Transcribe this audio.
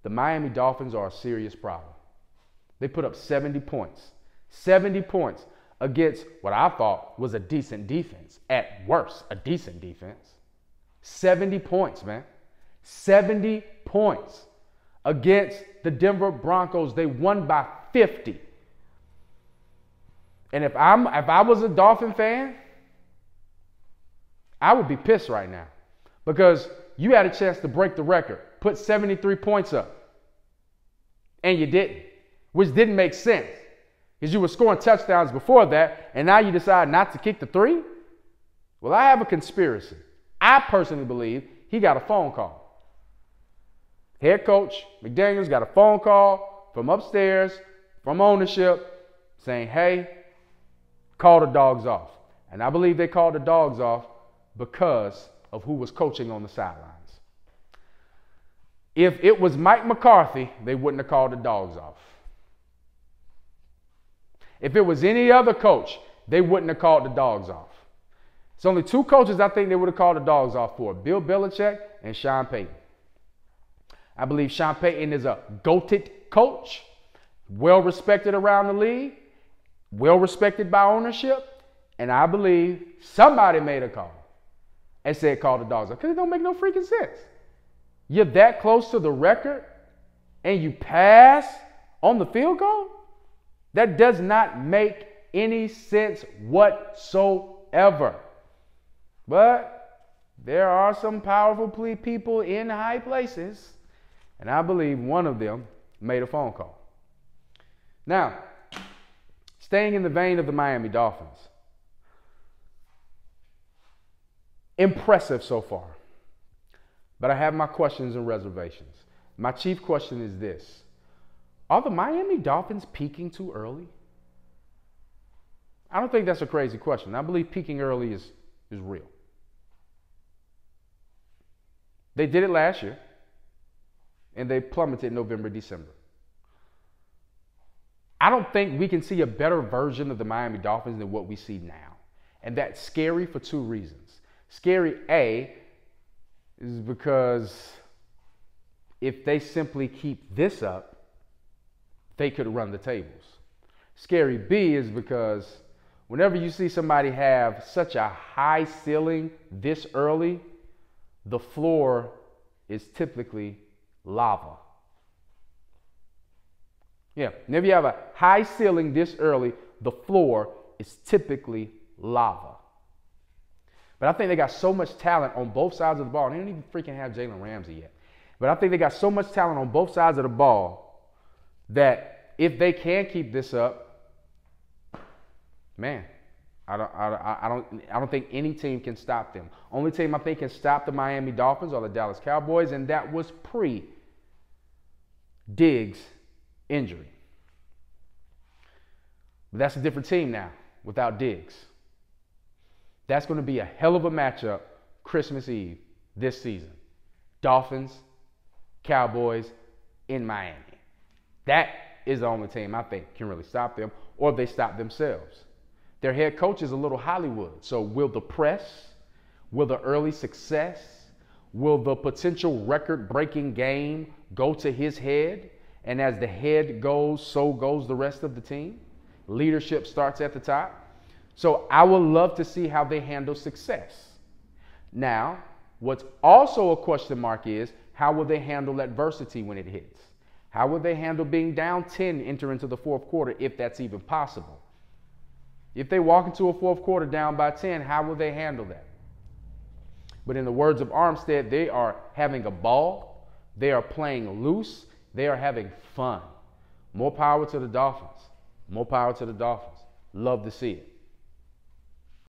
the Miami Dolphins are a serious problem. They put up 70 points. 70 points against what I thought was a decent defense. At worst, a decent defense. 70 points, man. 70 points against the Denver Broncos. They won by 50. And if I was a Dolphin fan, I would be pissed right now because you had a chance to break the record, put 73 points up, and you didn't, which didn't make sense because you were scoring touchdowns before that, and now you decide not to kick the three? Well, I have a conspiracy. I personally believe he got a phone call. Head coach McDaniels got a phone call from upstairs, from ownership, saying, hey, call the dogs off. And I believe they called the dogs off because of who was coaching on the sidelines. If it was Mike McCarthy, they wouldn't have called the dogs off. If it was any other coach, they wouldn't have called the dogs off. It's only two coaches I think they would have called the dogs off for, Bill Belichick and Sean Payton. I believe Sean Payton is a GOATed coach, well-respected around the league, well-respected by ownership, and I believe somebody made a call and said call the dogs off because it don't make no freaking sense. You're that close to the record and you pass on the field goal? That does not make any sense whatsoever. But there are some powerful people in high places, and I believe one of them made a phone call. Now, staying in the vein of the Miami Dolphins, impressive so far, but I have my questions and reservations. My chief question is this: are the Miami Dolphins peaking too early? I don't think that's a crazy question. I believe peaking early is real. They did it last year, and they plummeted November, December. I don't think we can see a better version of the Miami Dolphins than what we see now. And that's scary for two reasons. Scary, A, is because if they simply keep this up, they could run the tables. Scary, B, is because whenever you see somebody have such a high ceiling this early, the floor is typically lava. Yeah, whenever you have a high ceiling this early, the floor is typically lava. But I think they got so much talent on both sides of the ball. And they don't even freaking have Jalen Ramsey yet. But I think they got so much talent on both sides of the ball that if they can keep this up, man, I don't think any team can stop them. Only team I think can stop the Miami Dolphins are the Dallas Cowboys, and that was pre-Diggs injury. But that's a different team now without Diggs. That's going to be a hell of a matchup Christmas Eve this season. Dolphins, Cowboys in Miami. That is the only team I think can really stop them, or they stop themselves. Their head coach is a little Hollywood. So will the press, will the early success, will the potential record-breaking game go to his head? And as the head goes, so goes the rest of the team. Leadership starts at the top. So I would love to see how they handle success. Now, what's also a question mark is, how will they handle adversity when it hits? How will they handle being down 10 enter into the fourth quarter, if that's even possible? If they walk into a fourth quarter down by 10, how will they handle that? But in the words of Armstead, they are having a ball. They are playing loose. They are having fun. More power to the Dolphins. More power to the Dolphins. Love to see it.